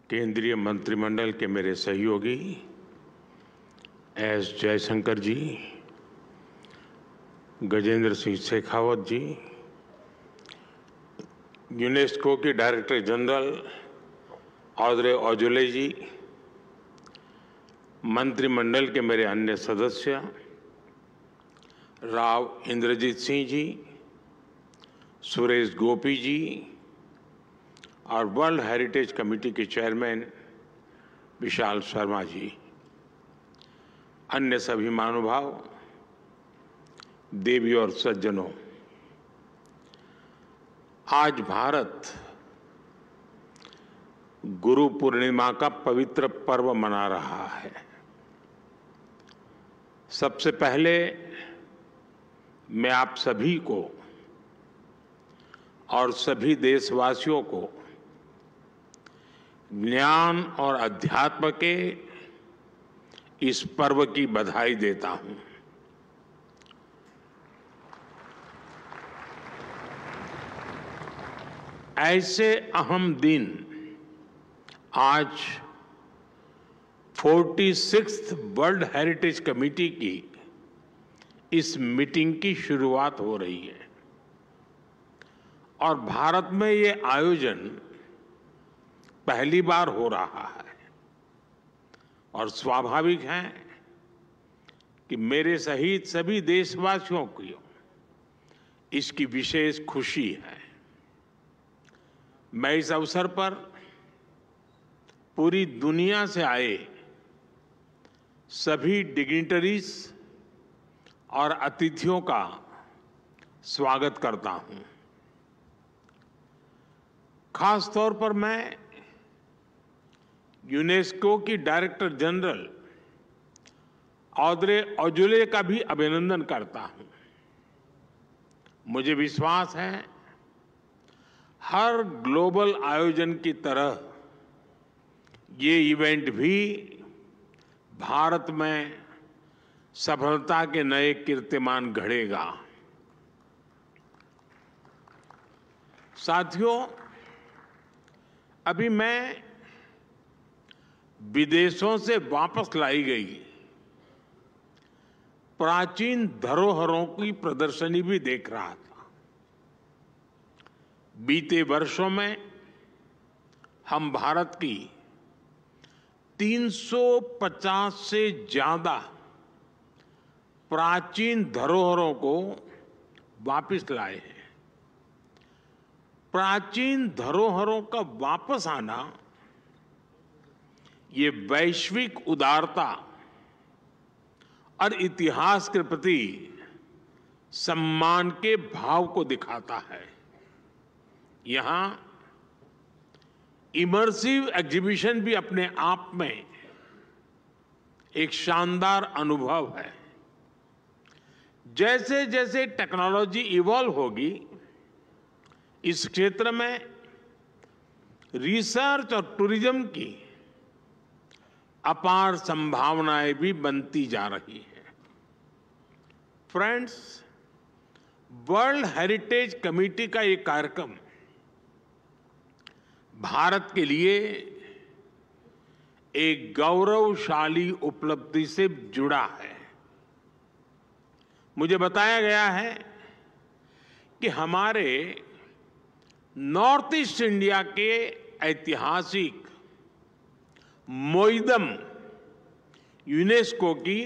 केंद्रीय मंत्रिमंडल के मेरे सहयोगी एस जयशंकर जी, गजेंद्र सिंह शेखावत जी, यूनेस्को के डायरेक्टर जनरल ऑड्रे अजौले जी, मंत्रिमंडल के मेरे अन्य सदस्य राव इंद्रजीत सिंह जी, सुरेश गोपी जी और वर्ल्ड हेरिटेज कमेटी के चेयरमैन विशाल शर्मा जी, अन्य सभी महानुभाव, देवी और सज्जनों, आज भारत गुरु पूर्णिमा का पवित्र पर्व मना रहा है। सबसे पहले मैं आप सभी को और सभी देशवासियों को ज्ञान और अध्यात्म के इस पर्व की बधाई देता हूं। ऐसे अहम दिन आज 46th वर्ल्ड हेरिटेज कमेटी की इस मीटिंग की शुरुआत हो रही है और भारत में ये आयोजन पहली बार हो रहा है और स्वाभाविक है कि मेरे सहित सभी देशवासियों को इसकी विशेष खुशी है। मैं इस अवसर पर पूरी दुनिया से आए सभी डिग्निटरीज और अतिथियों का स्वागत करता हूं। खास तौर पर मैं यूनेस्को की डायरेक्टर जनरल ऑड्रे अजौले का भी अभिनंदन करता हूं। मुझे विश्वास है हर ग्लोबल आयोजन की तरह ये इवेंट भी भारत में सफलता के नए कीर्तिमान गढ़ेगा। साथियों, अभी मैं विदेशों से वापस लाई गई प्राचीन धरोहरों की प्रदर्शनी भी देख रहा था। बीते वर्षों में हम भारत की 350 से ज्यादा प्राचीन धरोहरों को वापस लाए हैं। प्राचीन धरोहरों का वापस आना ये वैश्विक उदारता और इतिहास के प्रति सम्मान के भाव को दिखाता है। यहां इमर्सिव एग्जीबिशन भी अपने आप में एक शानदार अनुभव है। जैसे जैसे टेक्नोलॉजी इवॉल्व होगी, इस क्षेत्र में रिसर्च और टूरिज्म की अपार संभावनाएं भी बनती जा रही हैं। फ्रेंड्स, वर्ल्ड हेरिटेज कमेटी का ये कार्यक्रम भारत के लिए एक गौरवशाली उपलब्धि से जुड़ा है। मुझे बताया गया है कि हमारे नॉर्थ ईस्ट इंडिया के ऐतिहासिक मोइदम यूनेस्को की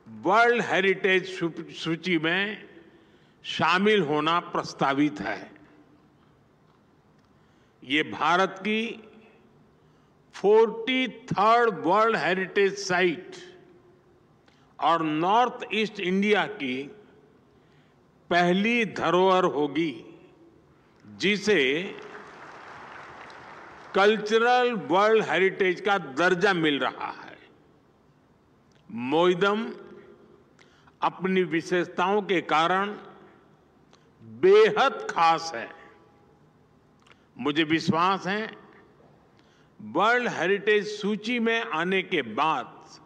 वर्ल्ड हेरिटेज सूची में शामिल होना प्रस्तावित है। ये भारत की 43rd वर्ल्ड हेरिटेज साइट और नॉर्थ ईस्ट इंडिया की पहली धरोहर होगी जिसे कल्चरल वर्ल्ड हेरिटेज का दर्जा मिल रहा है। मोइदम अपनी विशेषताओं के कारण बेहद खास है। मुझे विश्वास है वर्ल्ड हेरिटेज सूची में आने के बाद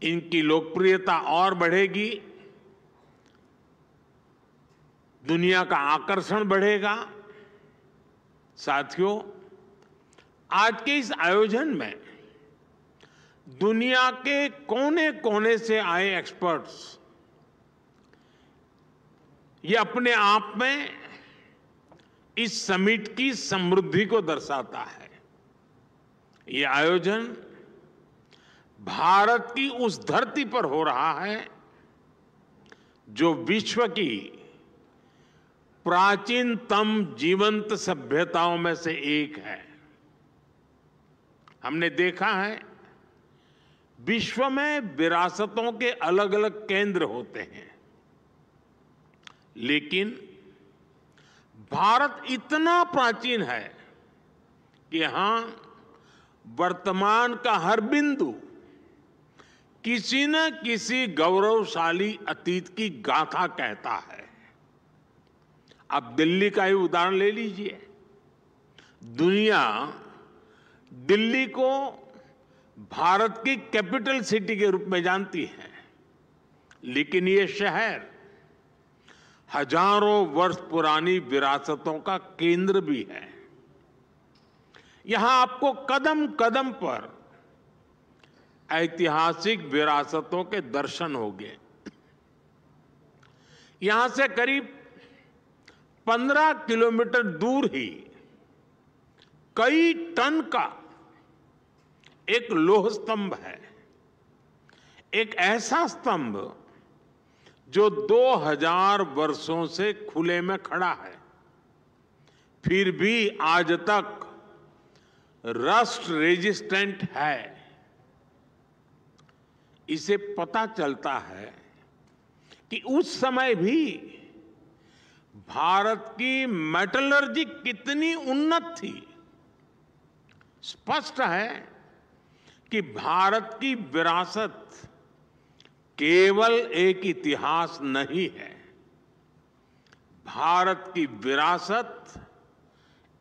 इनकी लोकप्रियता और बढ़ेगी, दुनिया का आकर्षण बढ़ेगा। साथियों, आज के इस आयोजन में दुनिया के कोने कोने से आए एक्सपर्ट्स, ये अपने आप में इस समिट की समृद्धि को दर्शाता है। ये आयोजन भारत की उस धरती पर हो रहा है जो विश्व की प्राचीनतम जीवंत सभ्यताओं में से एक है। हमने देखा है विश्व में विरासतों के अलग अलग केंद्र होते हैं, लेकिन भारत इतना प्राचीन है कि यहां वर्तमान का हर बिंदु किसी न किसी गौरवशाली अतीत की गाथा कहता है। अब दिल्ली का ही उदाहरण ले लीजिए। दुनिया दिल्ली को भारत की कैपिटल सिटी के रूप में जानती है, लेकिन ये शहर हजारों वर्ष पुरानी विरासतों का केंद्र भी है। यहां आपको कदम कदम पर ऐतिहासिक विरासतों के दर्शन होंगे। यहां से करीब 15 किलोमीटर दूर ही कई टन का एक लौह स्तंभ है, एक ऐसा स्तंभ जो 2000 वर्षों से खुले में खड़ा है, फिर भी आज तक रस्ट रेजिस्टेंट है। इसे पता चलता है कि उस समय भी भारत की मेटलर्जी कितनी उन्नत थी। स्पष्ट है कि भारत की विरासत केवल एक इतिहास नहीं है, भारत की विरासत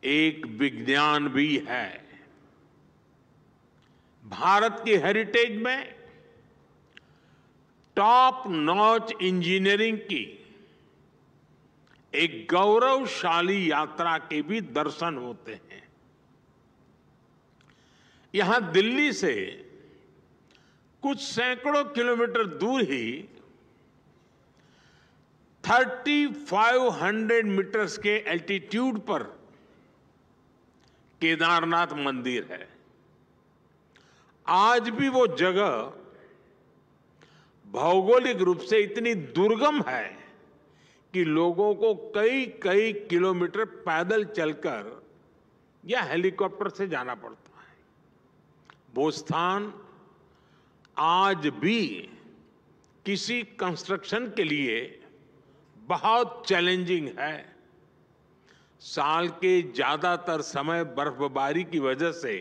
एक विज्ञान भी है। भारत की हेरिटेज में टॉप नॉच इंजीनियरिंग की एक गौरवशाली यात्रा के भी दर्शन होते हैं। यहां दिल्ली से कुछ सैकड़ों किलोमीटर दूर ही 3500 मीटर्स के एल्टीट्यूड पर केदारनाथ मंदिर है। आज भी वो जगह भौगोलिक रूप से इतनी दुर्गम है कि लोगों को कई कई किलोमीटर पैदल चलकर या हेलीकॉप्टर से जाना पड़ता है। वो स्थान आज भी किसी कंस्ट्रक्शन के लिए बहुत चैलेंजिंग है। साल के ज्यादातर समय बर्फबारी की वजह से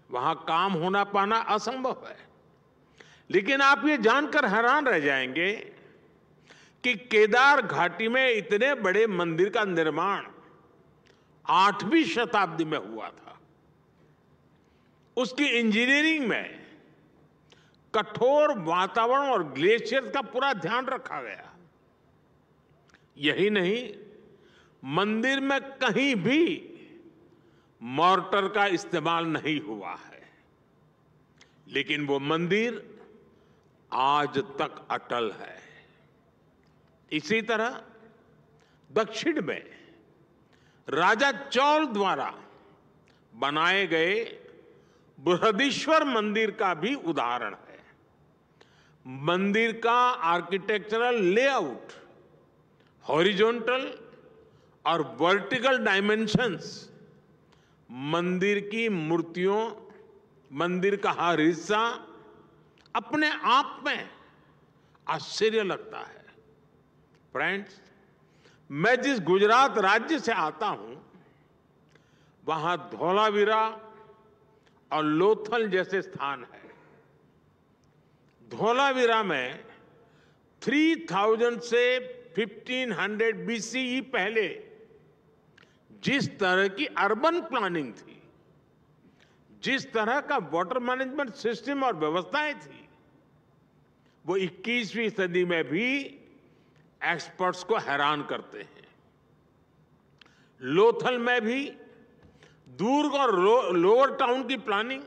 वहां काम होना पाना असंभव है। लेकिन आप ये जानकर हैरान रह जाएंगे कि केदार घाटी में इतने बड़े मंदिर का निर्माण 8वीं शताब्दी में हुआ था। उसकी इंजीनियरिंग में कठोर वातावरण और ग्लेशियर का पूरा ध्यान रखा गया। यही नहीं, मंदिर में कहीं भी मॉर्टर का इस्तेमाल नहीं हुआ है, लेकिन वो मंदिर आज तक अटल है। इसी तरह दक्षिण में राजा चौल द्वारा बनाए गए बृहदीश्वर मंदिर का भी उदाहरण है। मंदिर का आर्किटेक्चरल लेआउट, हॉरिजॉन्टल और वर्टिकल डायमेंशंस, मंदिर की मूर्तियों, मंदिर का हर हिस्सा अपने आप में आश्चर्य लगता है। फ्रेंड्स, मैं जिस गुजरात राज्य से आता हूं, वहां धोलावीरा और लोथल जैसे स्थान है। धोलावीरा में 3000 से 1500 BCE पहले जिस तरह की अर्बन प्लानिंग थी, जिस तरह का वाटर मैनेजमेंट सिस्टम और व्यवस्थाएं थी, वो 21वीं सदी में भी एक्सपर्ट्स को हैरान करते हैं। लोथल में भी दुर्ग और लोअर टाउन की प्लानिंग,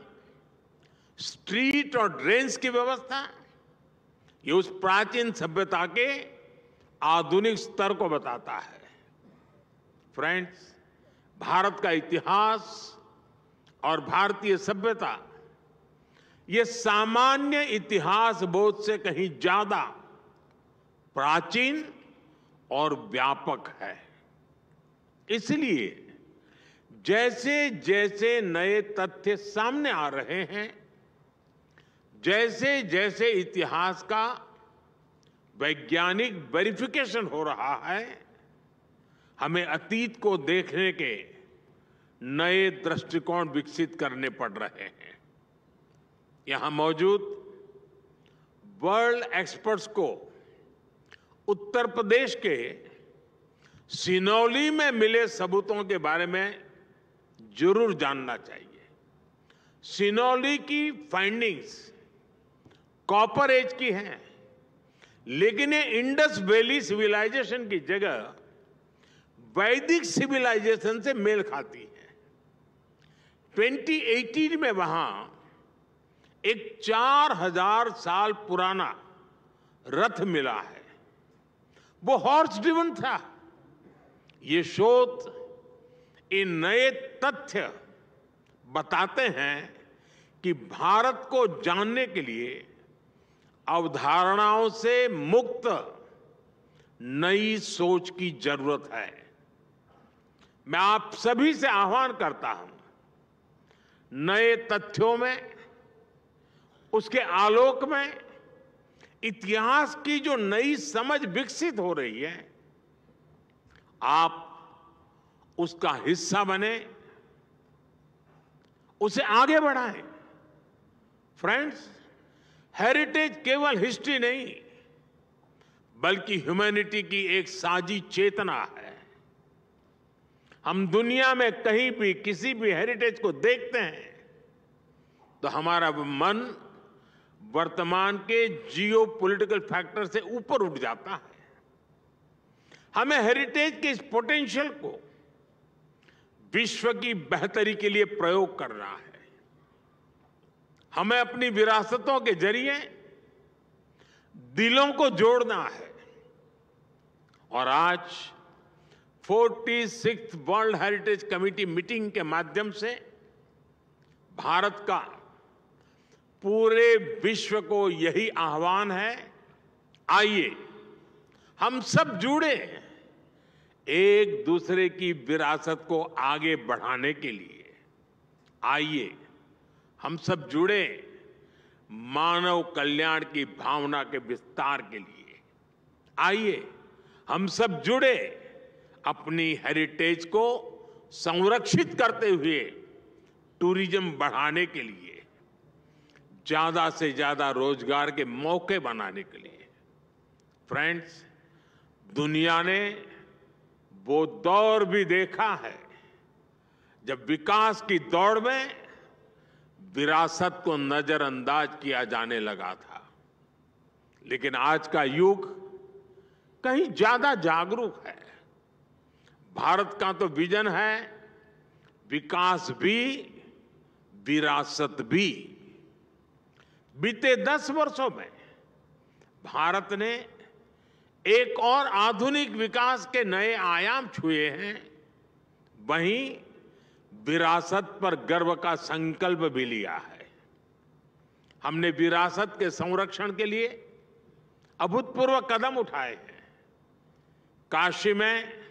स्ट्रीट और ड्रेन्स की व्यवस्था, ये उस प्राचीन सभ्यता के आधुनिक स्तर को बताता है। फ्रेंड्स, भारत का इतिहास और भारतीय सभ्यता ये सामान्य इतिहास बोध से कहीं ज्यादा प्राचीन और व्यापक है। इसलिए जैसे जैसे नए तथ्य सामने आ रहे हैं, जैसे जैसे इतिहास का वैज्ञानिक वेरिफिकेशन हो रहा है, हमें अतीत को देखने के नए दृष्टिकोण विकसित करने पड़ रहे हैं। यहां मौजूद वर्ल्ड एक्सपर्ट्स को उत्तर प्रदेश के सिनौली में मिले सबूतों के बारे में जरूर जानना चाहिए। सिनौली की फाइंडिंग्स कॉपर एज की हैं, लेकिन ये इंडस वैली सिविलाइजेशन की जगह वैदिक सिविलाइजेशन से मेल खाती है। 2018 में वहां एक 4000 साल पुराना रथ मिला है। वो हॉर्स ड्रिवन था। ये शोध, इन नए तथ्य बताते हैं कि भारत को जानने के लिए अवधारणाओं से मुक्त नई सोच की जरूरत है। मैं आप सभी से आह्वान करता हूं, नए तथ्यों में, उसके आलोक में इतिहास की जो नई समझ विकसित हो रही है, आप उसका हिस्सा बने, उसे आगे बढ़ाएं। फ्रेंड्स, हेरिटेज केवल हिस्ट्री नहीं, बल्कि ह्यूमैनिटी की एक साझी चेतना है। हम दुनिया में कहीं भी किसी भी हेरिटेज को देखते हैं तो हमारा मन वर्तमान के जियो पॉलिटिकल फैक्टर से ऊपर उठ जाता है। हमें हेरिटेज के इस पोटेंशियल को विश्व की बेहतरी के लिए प्रयोग करना है। हमें अपनी विरासतों के जरिए दिलों को जोड़ना है। और आज 46th world heritage committee meeting के माध्यम से भारत का पूरे विश्व को यही आह्वान है, आइए हम सब जुड़े एक दूसरे की विरासत को आगे बढ़ाने के लिए। आइए हम सब जुड़े मानव कल्याण की भावना के विस्तार के लिए। आइए हम सब जुड़े अपनी हेरिटेज को संरक्षित करते हुए टूरिज्म बढ़ाने के लिए, ज्यादा से ज्यादा रोजगार के मौके बनाने के लिए। फ्रेंड्स, दुनिया ने वो दौर भी देखा है जब विकास की दौड़ में विरासत को नजरअंदाज किया जाने लगा था। लेकिन आज का युग कहीं ज्यादा जागरूक है। भारत का तो विजन है विकास भी, विरासत भी। बीते 10 वर्षों में भारत ने एक और आधुनिक विकास के नए आयाम छुए हैं। वहीं विरासत पर गर्व का संकल्प भी लिया है। हमने विरासत के संरक्षण के लिए अभूतपूर्व कदम उठाए हैं। काशी में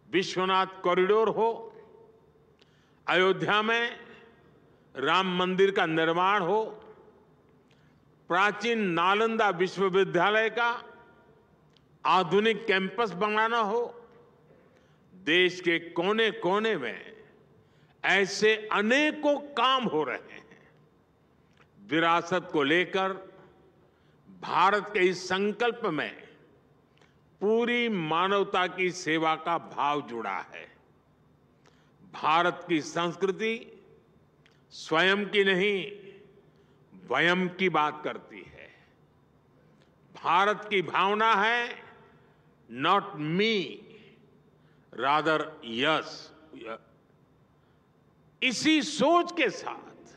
विश्वनाथ कॉरिडोर हो, अयोध्या में राम मंदिर का निर्माण हो, प्राचीन नालंदा विश्वविद्यालय का आधुनिक कैंपस बनाना हो, देश के कोने कोने में ऐसे अनेकों काम हो रहे हैं। विरासत को लेकर भारत के इस संकल्प में पूरी मानवता की सेवा का भाव जुड़ा है। भारत की संस्कृति स्वयं की नहीं, वयम की बात करती है। भारत की भावना है नॉट मी, रादर यस। इसी सोच के साथ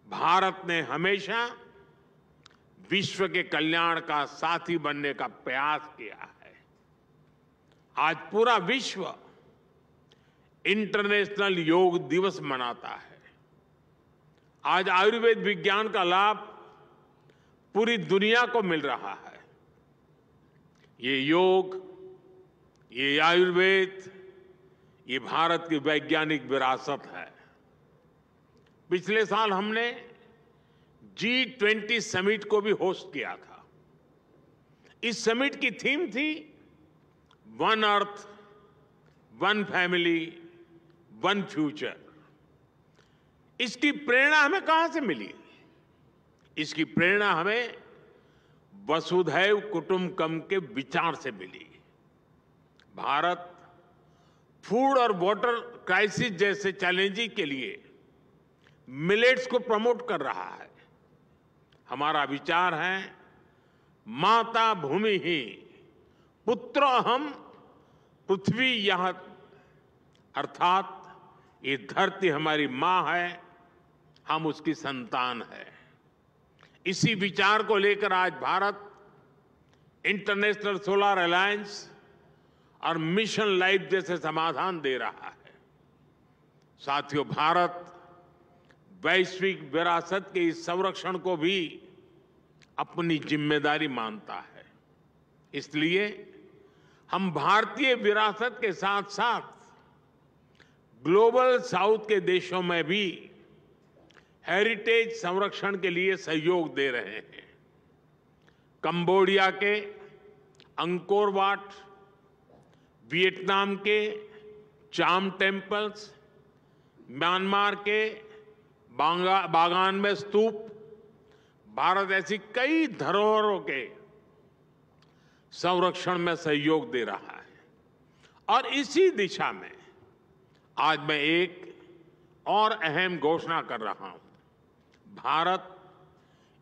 भारत ने हमेशा विश्व के कल्याण का साथी बनने का प्रयास किया है। आज पूरा विश्व इंटरनेशनल योग दिवस मनाता है। आज आयुर्वेद विज्ञान का लाभ पूरी दुनिया को मिल रहा है। ये योग, ये आयुर्वेद, ये भारत की वैज्ञानिक विरासत है। पिछले साल हमने G20 समिट को भी होस्ट किया था। इस समिट की थीम थी one earth, one family, one future. इसकी प्रेरणा हमें कहां से मिली? इसकी प्रेरणा हमें वसुधैव कुटुंबकम के विचार से मिली। भारत फूड और वाटर क्राइसिस जैसे चैलेंजेस के लिए मिलेट्स को प्रमोट कर रहा है। हमारा विचार है माता भूमि ही पुत्र अहम पृथ्वी यह, अर्थात ये धरती हमारी मां है, हम उसकी संतान है। इसी विचार को लेकर आज भारत इंटरनेशनल सोलर अलायंस और मिशन लाइफ जैसे समाधान दे रहा है। साथियों, भारत वैश्विक विरासत के इस संरक्षण को भी अपनी जिम्मेदारी मानता है। इसलिए हम भारतीय विरासत के साथ साथ ग्लोबल साउथ के देशों में भी हेरिटेज संरक्षण के लिए सहयोग दे रहे हैं। कंबोडिया के अंकोर वाट, वियतनाम के चाम टेम्पल्स, म्यांमार के बागान में स्तूप, भारत ऐसी कई धरोहरों के संरक्षण में सहयोग दे रहा है। और इसी दिशा में आज मैं एक और अहम घोषणा कर रहा हूं। Bharat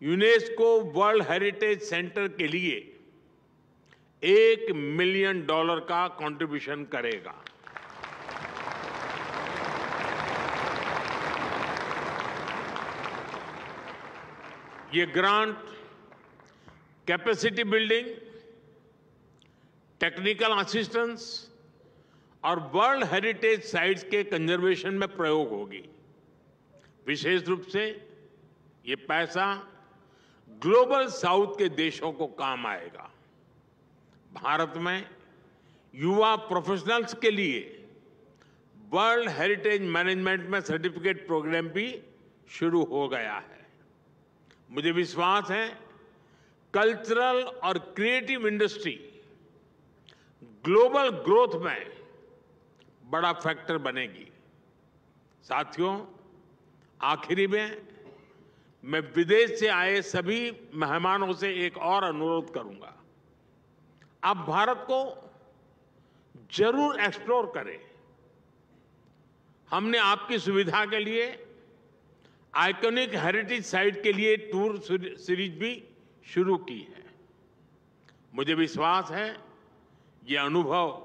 UNESCO world heritage centre के लिए $1 मिलियन का कंट्रीब्यूशन करेगा। ये grant capacity building, technical assistance और वर्ल्ड हेरिटेज साइट्स के कंजर्वेशन में प्रयोग होगी। विशेष रूप से ये पैसा ग्लोबल साउथ के देशों को काम आएगा। भारत में युवा प्रोफेशनल्स के लिए वर्ल्ड हेरिटेज मैनेजमेंट में सर्टिफिकेट प्रोग्राम भी शुरू हो गया है। मुझे विश्वास है कल्चरल और क्रिएटिव इंडस्ट्री ग्लोबल ग्रोथ में बड़ा फैक्टर बनेगी। साथियों, आखिरी में मैं विदेश से आए सभी मेहमानों से एक और अनुरोध करूंगा। आप भारत को जरूर एक्सप्लोर करें। हमने आपकी सुविधा के लिए आइकॉनिक हेरिटेज साइट के लिए टूर सीरीज भी शुरू की है। मुझे विश्वास है ये अनुभव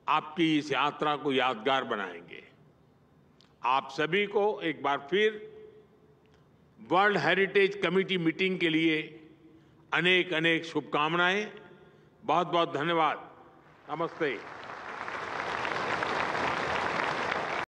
आपकी इस यात्रा को यादगार बनाएंगे। आप सभी को एक बार फिर वर्ल्ड हेरिटेज कमेटी मीटिंग के लिए अनेक अनेक शुभकामनाएं। बहुत बहुत धन्यवाद। नमस्ते।